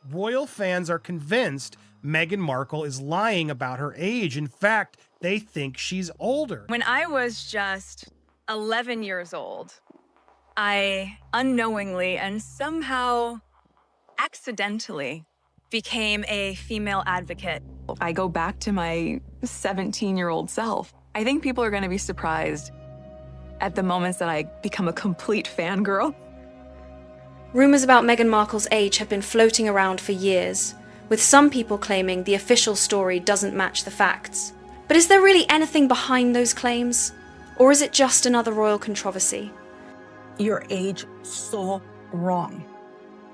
Royal fans are convinced Meghan Markle is lying about her age. In fact, they think she's older. When I was just 11 years old, I unknowingly and somehow accidentally became a female advocate. I go back to my 17-year-old self. I think people are going to be surprised at the moments that I become a complete fangirl. Rumors about Meghan Markle's age have been floating around for years, with some people claiming the official story doesn't match the facts. But is there really anything behind those claims? Or is it just another royal controversy? Your age so wrong.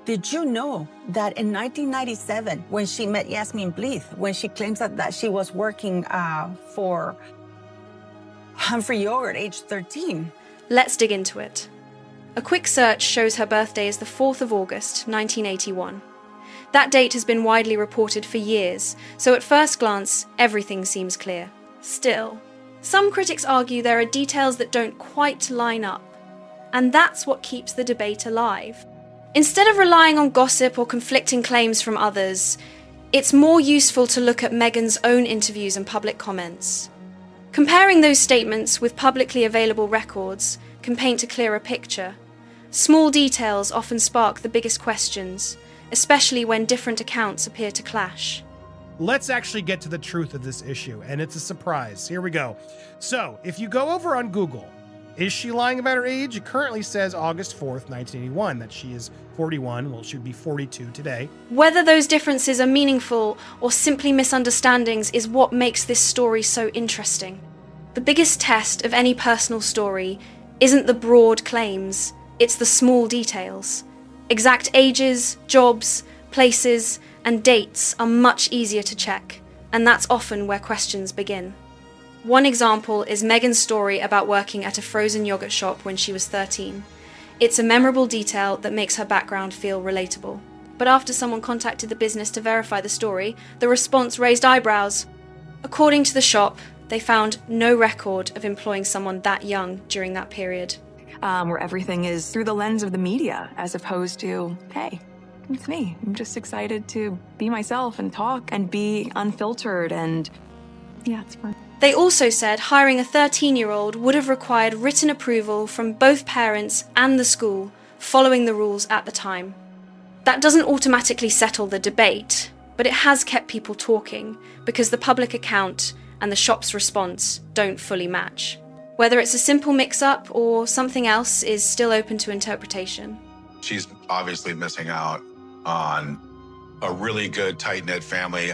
Did you know that in 1997, when she met Yasmin Bleeth, when she claims that she was working for Humphrey Yogurt, age 13? Let's dig into it. A quick search shows her birthday is the 4th of August, 1981. That date has been widely reported for years, so at first glance, everything seems clear. Still, some critics argue there are details that don't quite line up, and that's what keeps the debate alive. Instead of relying on gossip or conflicting claims from others, it's more useful to look at Meghan's own interviews and public comments. Comparing those statements with publicly available records can paint a clearer picture. Small details often spark the biggest questions, especially when different accounts appear to clash. Let's actually get to the truth of this issue, and it's a surprise. Here we go. So, if you go over on Google, is she lying about her age? It currently says August 4th, 1981, that she is 41. Well, she would be 42 today. Whether those differences are meaningful or simply misunderstandings is what makes this story so interesting. The biggest test of any personal story isn't the broad claims, it's the small details. Exact ages, jobs, places, and dates are much easier to check, and that's often where questions begin. One example is Meghan's story about working at a frozen yogurt shop when she was 13. It's a memorable detail that makes her background feel relatable. But after someone contacted the business to verify the story, the response raised eyebrows. According to the shop, they found no record of employing someone that young during that period. Where everything is through the lens of the media, as opposed to, hey, it's me. I'm just excited to be myself and talk and be unfiltered, and yeah, it's fun. They also said hiring a 13-year-old would have required written approval from both parents and the school, following the rules at the time. That doesn't automatically settle the debate, but it has kept people talking because the public account and the shop's response don't fully match. Whether it's a simple mix-up or something else is still open to interpretation. She's obviously missing out on a really good, tight-knit family.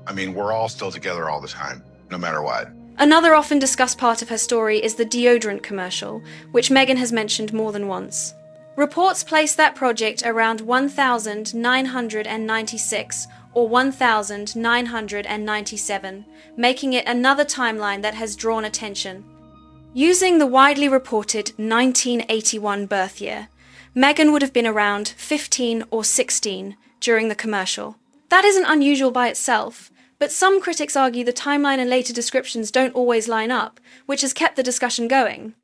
I mean, we're all still together all the time, no matter what. Another often discussed part of her story is the deodorant commercial, which Meghan has mentioned more than once. Reports place that project around 1996 or 1997, making it another timeline that has drawn attention. Using the widely reported 1981 birth year, Meghan would have been around 15 or 16 during the commercial. That isn't unusual by itself, but some critics argue the timeline and later descriptions don't always line up, which has kept the discussion going.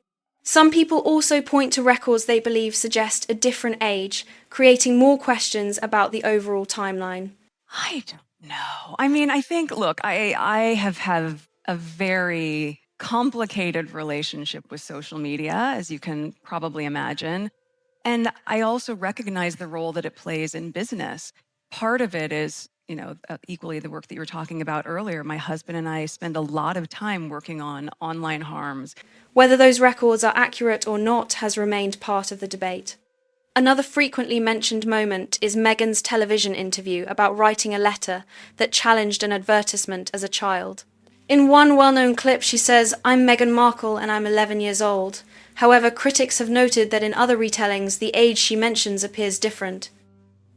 Some people also point to records they believe suggest a different age, creating more questions about the overall timeline. I don't know. I mean, I think, look, I have had a very complicated relationship with social media, as you can probably imagine. And I also recognize the role that it plays in business. Part of it is, equally the work that you were talking about earlier. My husband and I spend a lot of time working on online harms. Whether those records are accurate or not has remained part of the debate. Another frequently mentioned moment is Meghan's television interview about writing a letter that challenged an advertisement as a child. In one well-known clip, she says, "I'm Meghan Markle and I'm 11 years old." However, critics have noted that in other retellings, the age she mentions appears different,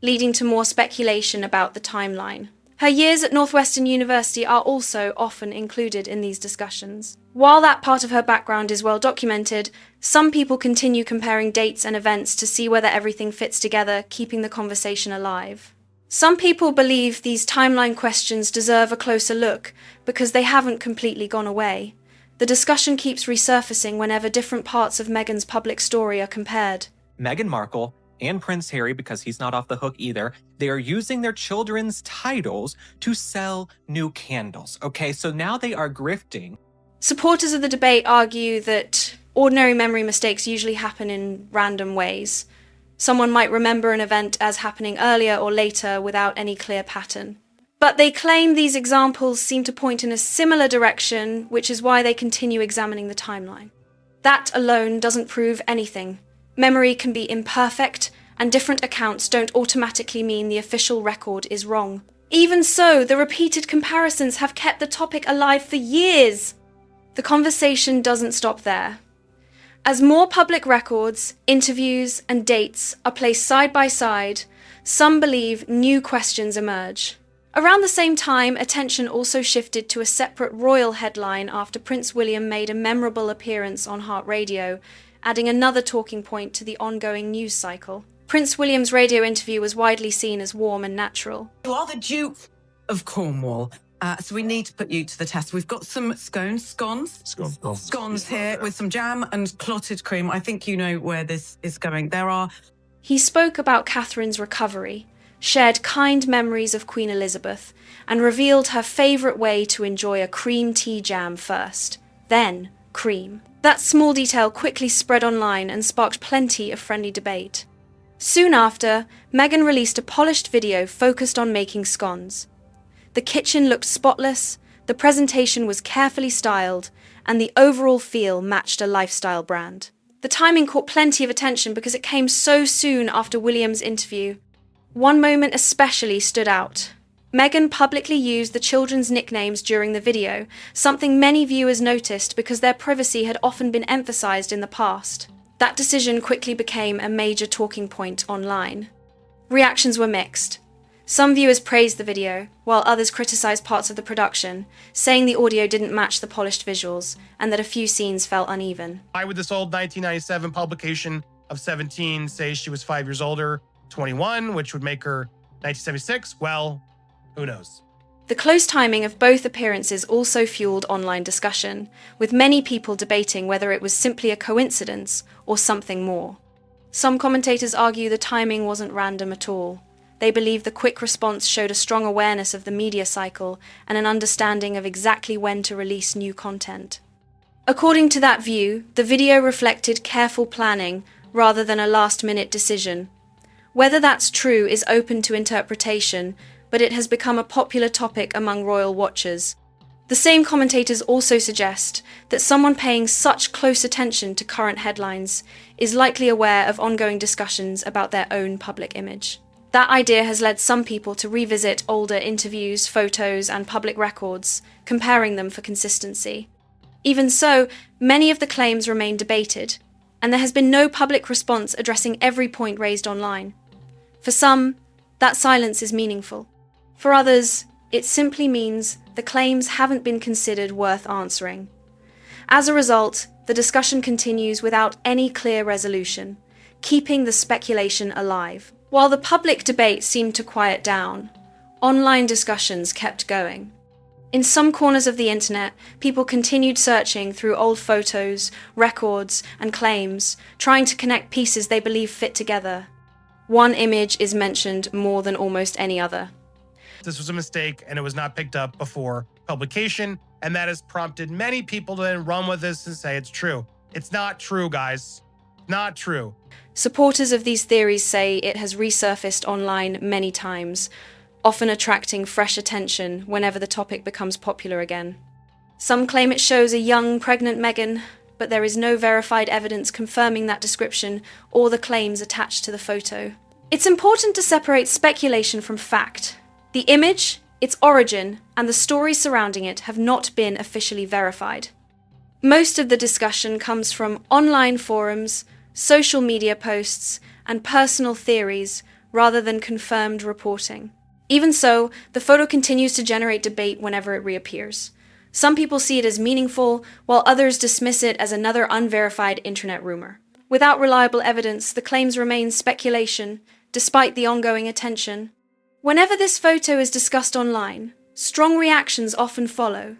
leading to more speculation about the timeline. Her years at Northwestern University are also often included in these discussions. While that part of her background is well documented, some people continue comparing dates and events to see whether everything fits together, keeping the conversation alive. Some people believe these timeline questions deserve a closer look because they haven't completely gone away. The discussion keeps resurfacing whenever different parts of Meghan's public story are compared. Meghan Markle and Prince Harry, because he's not off the hook either, they are using their children's titles to sell new candles. Okay, so now they are grifting. Supporters of the debate argue that ordinary memory mistakes usually happen in random ways. Someone might remember an event as happening earlier or later without any clear pattern. But they claim these examples seem to point in a similar direction, which is why they continue examining the timeline. That alone doesn't prove anything. Memory can be imperfect, and different accounts don't automatically mean the official record is wrong. Even so, the repeated comparisons have kept the topic alive for years. The conversation doesn't stop there. As more public records, interviews, and dates are placed side by side, some believe new questions emerge. Around the same time, attention also shifted to a separate royal headline after Prince William made a memorable appearance on Heart Radio, adding another talking point to the ongoing news cycle. Prince William's radio interview was widely seen as warm and natural. You are the Duke of Cornwall, so we need to put you to the test. We've got some scones here with some jam and clotted cream. I think you know where this is going. He spoke about Catherine's recovery, shared kind memories of Queen Elizabeth, and revealed her favourite way to enjoy a cream tea jam first, then cream. That small detail quickly spread online and sparked plenty of friendly debate. Soon after, Meghan released a polished video focused on making scones. The kitchen looked spotless, the presentation was carefully styled, and the overall feel matched a lifestyle brand. The timing caught plenty of attention because it came so soon after William's interview. One moment especially stood out. Meghan publicly used the children's nicknames during the video, something many viewers noticed because their privacy had often been emphasized in the past. That decision quickly became a major talking point online. Reactions were mixed. Some viewers praised the video, while others criticized parts of the production, saying the audio didn't match the polished visuals and that a few scenes felt uneven. Why would this old 1997 publication of 17 say she was 5 years older, 21, which would make her 1976? Well, who knows? The close timing of both appearances also fueled online discussion, with many people debating whether it was simply a coincidence or something more. Some commentators argue the timing wasn't random at all. They believe the quick response showed a strong awareness of the media cycle and an understanding of exactly when to release new content. According to that view, the video reflected careful planning rather than a last-minute decision. Whether that's true is open to interpretation, but it has become a popular topic among royal watchers. The same commentators also suggest that someone paying such close attention to current headlines is likely aware of ongoing discussions about their own public image. That idea has led some people to revisit older interviews, photos, and public records, comparing them for consistency. Even so, many of the claims remain debated, and there has been no public response addressing every point raised online. For some, that silence is meaningful. For others, it simply means the claims haven't been considered worth answering. As a result, the discussion continues without any clear resolution, keeping the speculation alive. While the public debate seemed to quiet down, online discussions kept going. In some corners of the internet, people continued searching through old photos, records, and claims, trying to connect pieces they believe fit together. One image is mentioned more than almost any other. This was a mistake and it was not picked up before publication, and that has prompted many people to then run with this and say it's true. It's not true, guys. Not true. Supporters of these theories say it has resurfaced online many times, often attracting fresh attention whenever the topic becomes popular again. Some claim it shows a young, pregnant Meghan, but there is no verified evidence confirming that description or the claims attached to the photo. It's important to separate speculation from fact. The image, its origin, and the stories surrounding it have not been officially verified. Most of the discussion comes from online forums, social media posts, and personal theories rather than confirmed reporting. Even so, the photo continues to generate debate whenever it reappears. Some people see it as meaningful, while others dismiss it as another unverified internet rumor. Without reliable evidence, the claims remain speculation, despite the ongoing attention. Whenever this photo is discussed online, strong reactions often follow.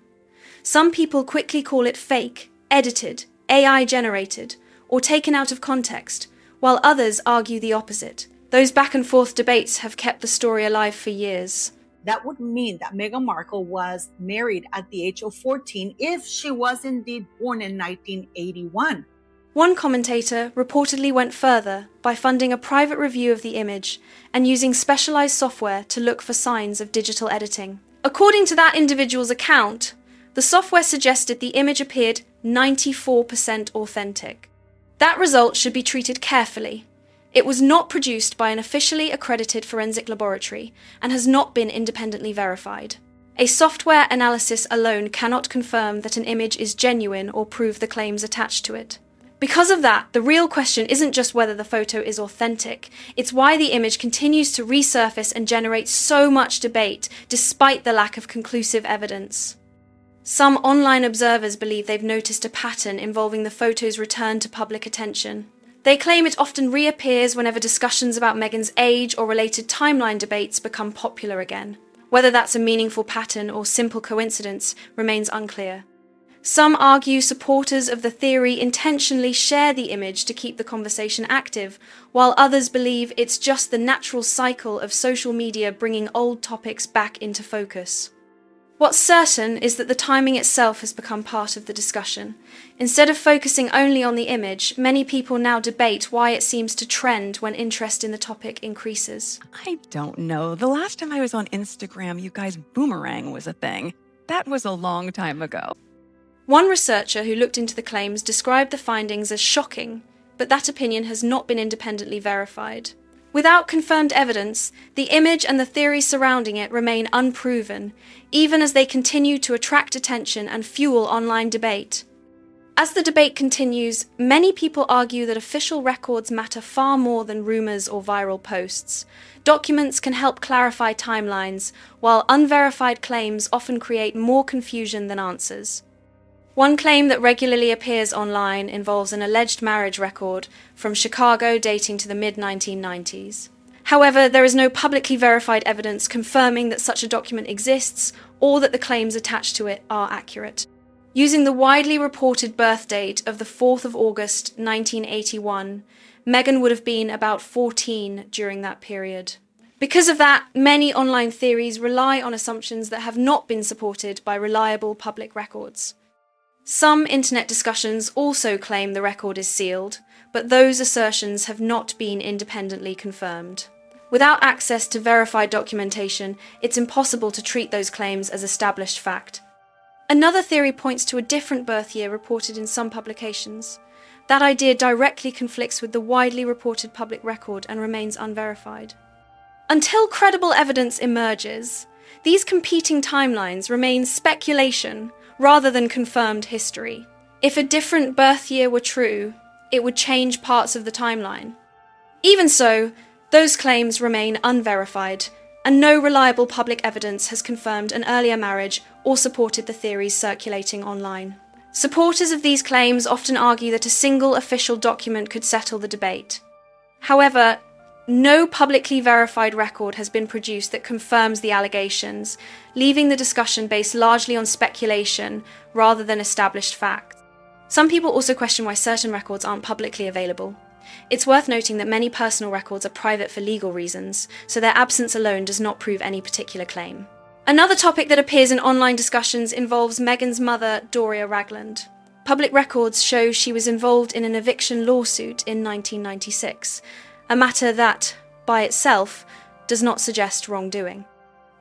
Some people quickly call it fake, edited, AI-generated, or taken out of context, while others argue the opposite. Those back and forth debates have kept the story alive for years. That would mean that Meghan Markle was married at the age of 14 if she was indeed born in 1981. One commentator reportedly went further by funding a private review of the image and using specialized software to look for signs of digital editing. According to that individual's account, the software suggested the image appeared 94% authentic. That result should be treated carefully. It was not produced by an officially accredited forensic laboratory and has not been independently verified. A software analysis alone cannot confirm that an image is genuine or prove the claims attached to it. Because of that, the real question isn't just whether the photo is authentic, it's why the image continues to resurface and generate so much debate despite the lack of conclusive evidence. Some online observers believe they've noticed a pattern involving the photo's return to public attention. They claim it often reappears whenever discussions about Meghan's age or related timeline debates become popular again. Whether that's a meaningful pattern or simple coincidence remains unclear. Some argue supporters of the theory intentionally share the image to keep the conversation active, while others believe it's just the natural cycle of social media bringing old topics back into focus. What's certain is that the timing itself has become part of the discussion. Instead of focusing only on the image, many people now debate why it seems to trend when interest in the topic increases. I don't know. The last time I was on Instagram, you guys, boomerang was a thing. That was a long time ago. One researcher who looked into the claims described the findings as shocking, but that opinion has not been independently verified. Without confirmed evidence, the image and the theories surrounding it remain unproven, even as they continue to attract attention and fuel online debate. As the debate continues, many people argue that official records matter far more than rumors or viral posts. Documents can help clarify timelines, while unverified claims often create more confusion than answers. One claim that regularly appears online involves an alleged marriage record from Chicago dating to the mid-1990s. However, there is no publicly verified evidence confirming that such a document exists or that the claims attached to it are accurate. Using the widely reported birth date of the 4th of August 1981, Meghan would have been about 14 during that period. Because of that, many online theories rely on assumptions that have not been supported by reliable public records. Some internet discussions also claim the record is sealed, but those assertions have not been independently confirmed. Without access to verified documentation, it's impossible to treat those claims as established fact. Another theory points to a different birth year reported in some publications. That idea directly conflicts with the widely reported public record and remains unverified. Until credible evidence emerges, these competing timelines remain speculation rather than confirmed history. If a different birth year were true, it would change parts of the timeline. Even so, those claims remain unverified, and no reliable public evidence has confirmed an earlier marriage or supported the theories circulating online. Supporters of these claims often argue that a single official document could settle the debate. However, no publicly verified record has been produced that confirms the allegations, leaving the discussion based largely on speculation rather than established facts. Some people also question why certain records aren't publicly available. It's worth noting that many personal records are private for legal reasons, so their absence alone does not prove any particular claim. Another topic that appears in online discussions involves Meghan's mother, Doria Ragland. Public records show she was involved in an eviction lawsuit in 1996, a matter that, by itself, does not suggest wrongdoing.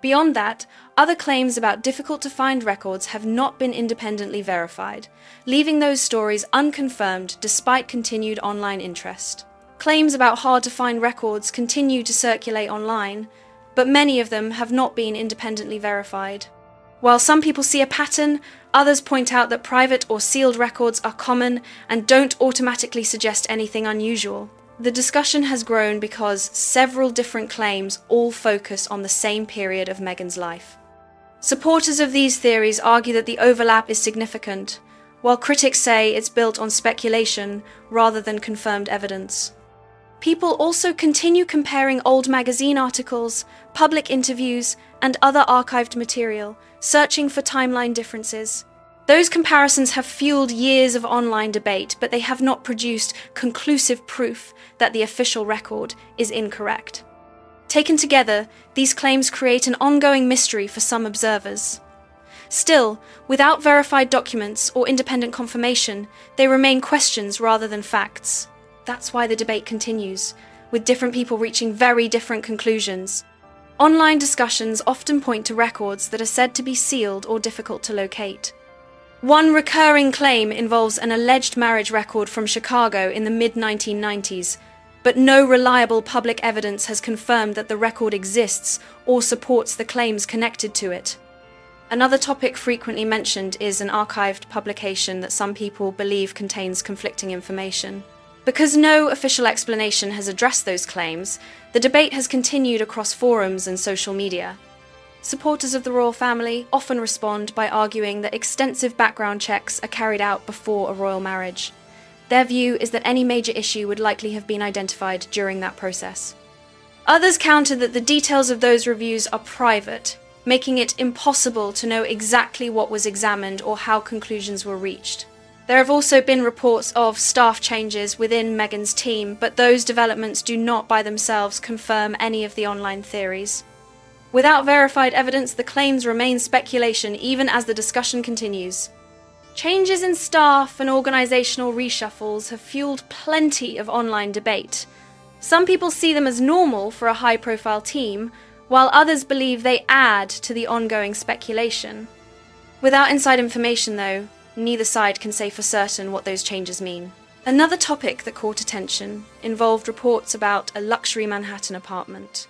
Beyond that, other claims about difficult-to-find records have not been independently verified, leaving those stories unconfirmed despite continued online interest. Claims about hard-to-find records continue to circulate online, but many of them have not been independently verified. While some people see a pattern, others point out that private or sealed records are common and don't automatically suggest anything unusual. The discussion has grown because several different claims all focus on the same period of Meghan's life. Supporters of these theories argue that the overlap is significant, while critics say it's built on speculation rather than confirmed evidence. People also continue comparing old magazine articles, public interviews, and other archived material, searching for timeline differences. Those comparisons have fueled years of online debate, but they have not produced conclusive proof that the official record is incorrect. Taken together, these claims create an ongoing mystery for some observers. Still, without verified documents or independent confirmation, they remain questions rather than facts. That's why the debate continues, with different people reaching very different conclusions. Online discussions often point to records that are said to be sealed or difficult to locate. One recurring claim involves an alleged marriage record from Chicago in the mid-1990s, but no reliable public evidence has confirmed that the record exists or supports the claims connected to it. Another topic frequently mentioned is an archived publication that some people believe contains conflicting information. Because no official explanation has addressed those claims, the debate has continued across forums and social media. Supporters of the royal family often respond by arguing that extensive background checks are carried out before a royal marriage. Their view is that any major issue would likely have been identified during that process. Others counter that the details of those reviews are private, making it impossible to know exactly what was examined or how conclusions were reached. There have also been reports of staff changes within Meghan's team, but those developments do not by themselves confirm any of the online theories. Without verified evidence, the claims remain speculation even as the discussion continues. Changes in staff and organisational reshuffles have fueled plenty of online debate. Some people see them as normal for a high-profile team, while others believe they add to the ongoing speculation. Without inside information, though, neither side can say for certain what those changes mean. Another topic that caught attention involved reports about a luxury Manhattan apartment.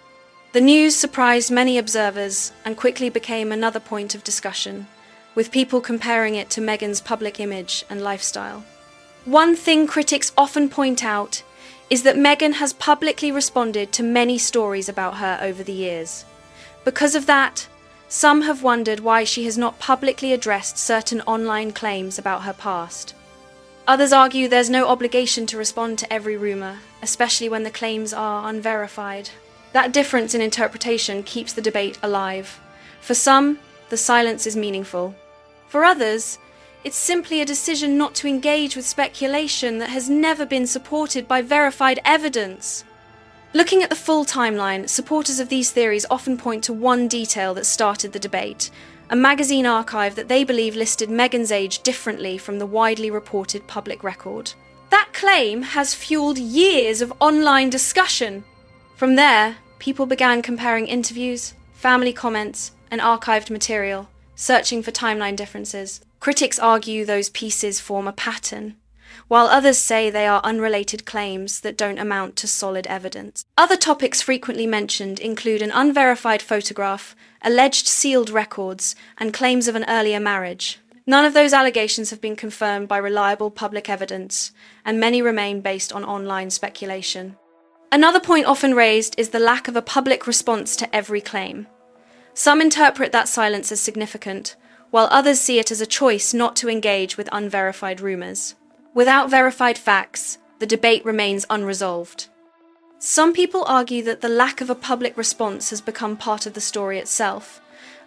The news surprised many observers and quickly became another point of discussion, with people comparing it to Meghan's public image and lifestyle. One thing critics often point out is that Meghan has publicly responded to many stories about her over the years. Because of that, some have wondered why she has not publicly addressed certain online claims about her past. Others argue there's no obligation to respond to every rumour, especially when the claims are unverified. That difference in interpretation keeps the debate alive. For some, the silence is meaningful. For others, it's simply a decision not to engage with speculation that has never been supported by verified evidence. Looking at the full timeline, supporters of these theories often point to one detail that started the debate, a magazine archive that they believe listed Meghan's age differently from the widely reported public record. That claim has fueled years of online discussion. From there, people began comparing interviews, family comments, and archived material, searching for timeline differences. Critics argue those pieces form a pattern, while others say they are unrelated claims that don't amount to solid evidence. Other topics frequently mentioned include an unverified photograph, alleged sealed records, and claims of an earlier marriage. None of those allegations have been confirmed by reliable public evidence, and many remain based on online speculation. Another point often raised is the lack of a public response to every claim. Some interpret that silence as significant, while others see it as a choice not to engage with unverified rumours. Without verified facts, the debate remains unresolved. Some people argue that the lack of a public response has become part of the story itself.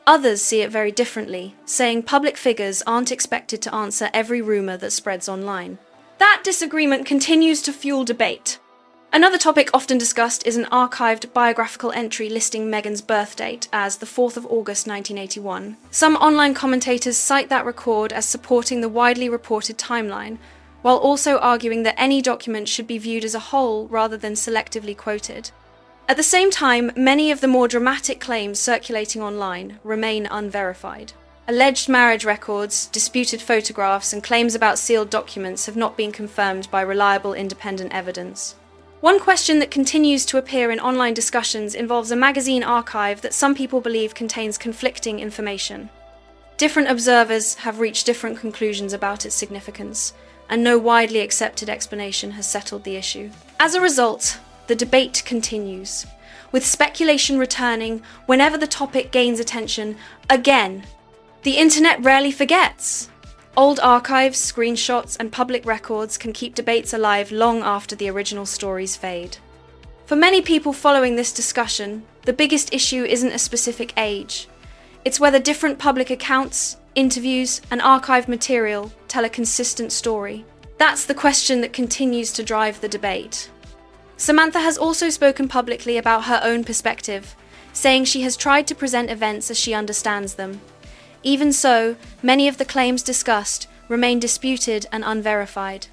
Others see it very differently, saying public figures aren't expected to answer every rumour that spreads online. That disagreement continues to fuel debate. Another topic often discussed is an archived biographical entry listing Meghan's birth date as the 4th of August 1981. Some online commentators cite that record as supporting the widely reported timeline, while also arguing that any document should be viewed as a whole rather than selectively quoted. At the same time, many of the more dramatic claims circulating online remain unverified. Alleged marriage records, disputed photographs, and claims about sealed documents have not been confirmed by reliable independent evidence. One question that continues to appear in online discussions involves a magazine archive that some people believe contains conflicting information. Different observers have reached different conclusions about its significance, and no widely accepted explanation has settled the issue. As a result, the debate continues, with speculation returning whenever the topic gains attention again. The internet rarely forgets. Old archives, screenshots, and public records can keep debates alive long after the original stories fade. For many people following this discussion, the biggest issue isn't a specific age. It's whether different public accounts, interviews, and archived material tell a consistent story. That's the question that continues to drive the debate. Samantha has also spoken publicly about her own perspective, saying she has tried to present events as she understands them. Even so, many of the claims discussed remain disputed and unverified.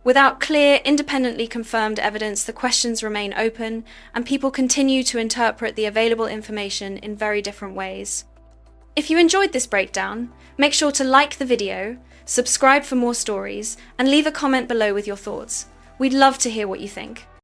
Without clear, independently confirmed evidence, the questions remain open, and people continue to interpret the available information in very different ways. If you enjoyed this breakdown, make sure to like the video, subscribe for more stories, and leave a comment below with your thoughts. We'd love to hear what you think.